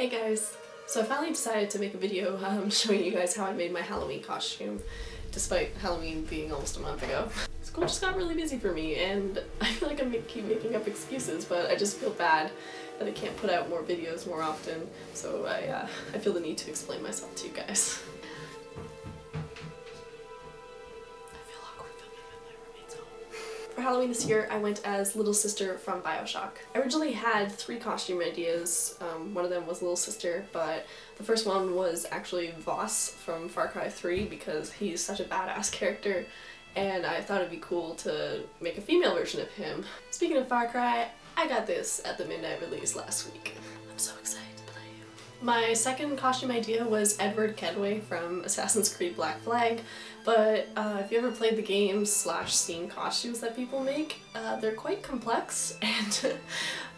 Hey guys! So I finally decided to make a video showing you guys how I made my Halloween costume, despite Halloween being almost a month ago. School just got really busy for me and I feel like I keep making up excuses, but I just feel bad that I can't put out more videos more often, so I feel the need to explain myself to you guys. For Halloween this year, I went as Little Sister from BioShock. I originally had 3 costume ideas. One of them was Little Sister, but the first one was actually Voss from Far Cry 3 because he's such a badass character, and I thought it'd be cool to make a female version of him. Speaking of Far Cry, I got this at the midnight release last week. I'm so excited to play you. My second costume idea was Edward Kedway from Assassin's Creed Black Flag, but if you ever played the games / seen costumes that people make, they're quite complex, and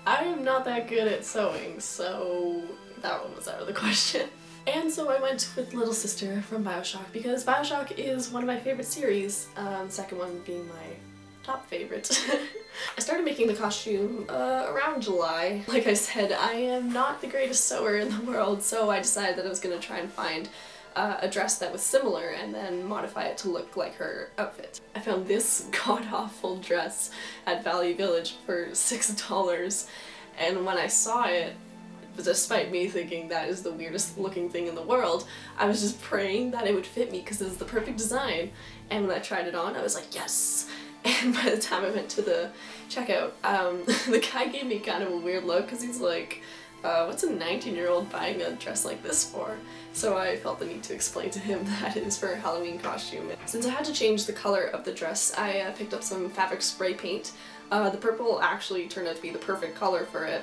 I am not that good at sewing, so that one was out of the question. And so I went with Little Sister from BioShock because BioShock is one of my favorite series, the second one being my top favorite. I started making the costume around July. Like I said, I am not the greatest sewer in the world, so I decided that I was going to try and find a dress that was similar and then modify it to look like her outfit. I found this god-awful dress at Valley Village for $6, and when I saw it, despite me thinking that is the weirdest looking thing in the world, I was just praying that it would fit me because it's the perfect design, and when I tried it on I was like, yes! And by the time I went to the checkout, the guy gave me kind of a weird look because he's like, what's a 19-year-old buying a dress like this for? So I felt the need to explain to him that it is for a Halloween costume. Since I had to change the color of the dress, I picked up some fabric spray paint. The purple actually turned out to be the perfect color for it.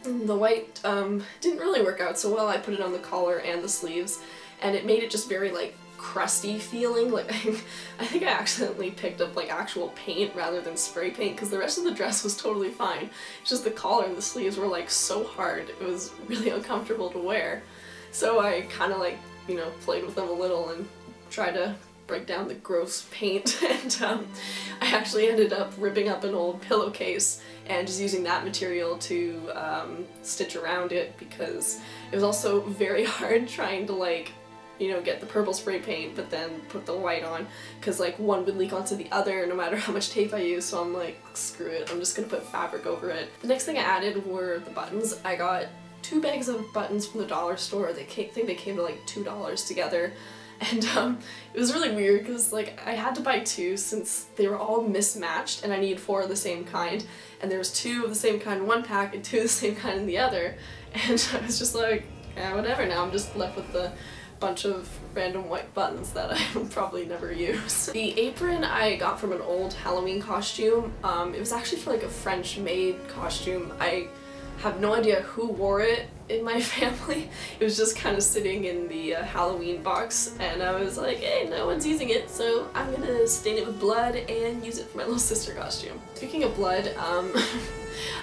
The white didn't really work out so well. I put it on the collar and the sleeves, and it made it just very like crusty feeling. Like I think I accidentally picked up like actual paint rather than spray paint because the rest of the dress was totally fine. It's just the collar and the sleeves were like so hard. It was really uncomfortable to wear. So I kind of like, you know, played with them a little and tried to break down the gross paint, and I actually ended up ripping up an old pillowcase and just using that material to stitch around it because it was also very hard trying to like, you know, get the purple spray paint but then put the white on because like one would leak onto the other no matter how much tape I use, so I'm like, screw it, I'm just gonna put fabric over it. The next thing I added were the buttons. I got 2 bags of buttons from the dollar store. I think they came to like $2 together, and it was really weird because like I had to buy 2 since they were all mismatched and I needed 4 of the same kind, and there was 2 of the same kind in one pack and 2 of the same kind in the other, and I was just like, yeah, whatever, now I'm just left with the bunch of random white buttons that I will probably never use. The apron I got from an old Halloween costume. It was actually for like a French maid costume. I have no idea who wore it in my family. It was just kind of sitting in the Halloween box, and I was like, hey, no one's using it, so I'm gonna stain it with blood and use it for my little sister costume. Speaking of blood,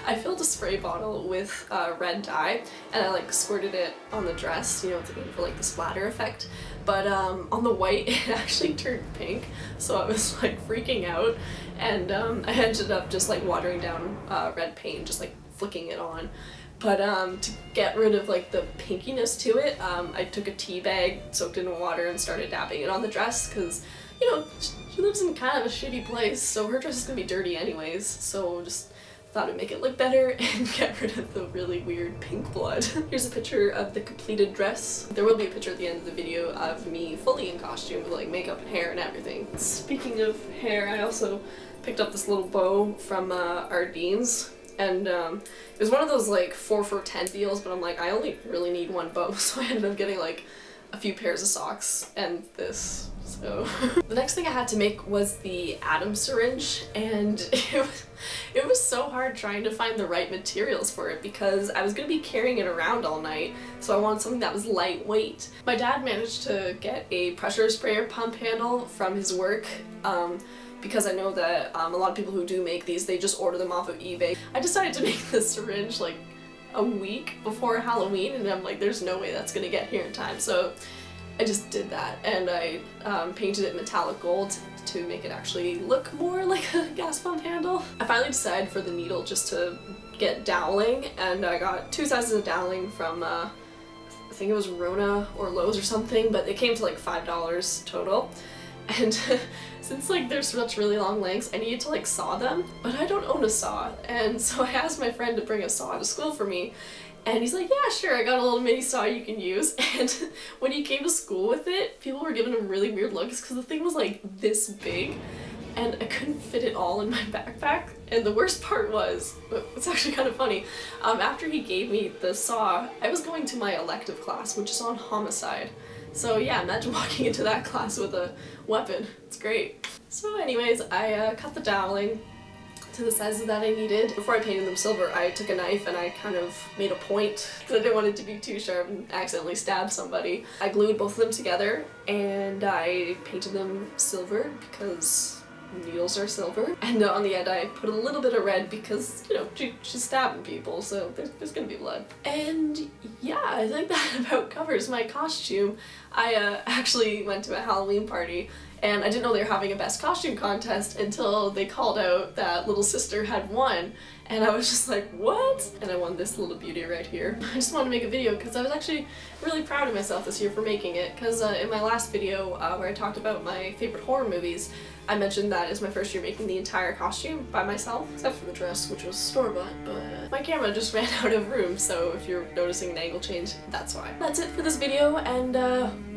I filled a spray bottle with red dye and I like squirted it on the dress, you know, for like the splatter effect, but on the white it actually turned pink, so I was like freaking out, and I ended up just like watering down red paint, just like flicking it on. But to get rid of like the pinkiness to it, I took a tea bag, soaked it in water, and started dabbing it on the dress because, you know, she lives in kind of a shitty place, so her dress is gonna be dirty anyways, so just thought it'd make it look better and get rid of the really weird pink blood. Here's a picture of the completed dress. There will be a picture at the end of the video of me fully in costume with like makeup and hair and everything. Speaking of hair, I also picked up this little bow from Ardene's. And it was one of those like 4 for $10 deals, but I'm like, I only really need 1 bow, so I ended up getting like a few pairs of socks and this, so. The next thing I had to make was the Atom syringe, and it was so hard trying to find the right materials for it because I was going to be carrying it around all night, so I wanted something that was lightweight. My dad managed to get a pressure sprayer pump handle from his work, because I know that a lot of people who do make these, they just order them off of eBay. I decided to make this syringe like a week before Halloween, and I'm like, there's no way that's gonna get here in time, so I just did that, and I painted it metallic gold to make it actually look more like a gas pump handle. I finally decided for the needle just to get doweling, and I got 2 sizes of doweling from I think it was Rona or Lowe's or something, but it came to like $5 total. And since like they're such really long lengths, I needed to like saw them, but I don't own a saw, and so I asked my friend to bring a saw to school for me, and he's like, yeah, sure, I got a little mini saw you can use. And when he came to school with it, people were giving him really weird looks because the thing was like this big, and I couldn't fit it all in my backpack. And the worst part was, it's actually kind of funny, after he gave me the saw, I was going to my elective class, which is on homicide. So yeah, imagine walking into that class with a weapon. It's great. So anyways, I cut the doweling to the sizes that I needed. Before I painted them silver, I took a knife and I kind of made a point because I didn't want it to be too sharp and accidentally stab somebody. I glued both of them together and I painted them silver because needles are silver. And on the end I put a little bit of red because, you know, she's stabbing people, so there's gonna be blood. And yeah, I think that about covers my costume. I actually went to a Halloween party and I didn't know they were having a best costume contest until they called out that little sister had won, and I was just like, what? And I won this little beauty right here. I just wanted to make a video because I was actually really proud of myself this year for making it, because in my last video where I talked about my favorite horror movies, I mentioned that it's my first year making the entire costume by myself, except for the dress, which was store-bought, but my camera just ran out of room, so if you're noticing an angle change, that's why. That's it for this video, and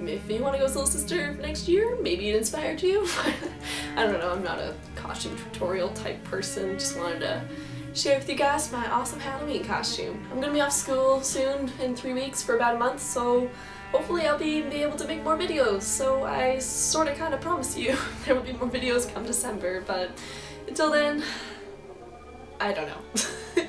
if you want to go as Little Sister next year, maybe it inspired you. I don't know, I'm not a costume tutorial type person, just wanted to share with you guys my awesome Halloween costume. I'm gonna be off school soon, in 3 weeks, for about a month, so hopefully I'll be able to make more videos, so I sorta kinda promise you there will be more videos come December, but until then, I don't know.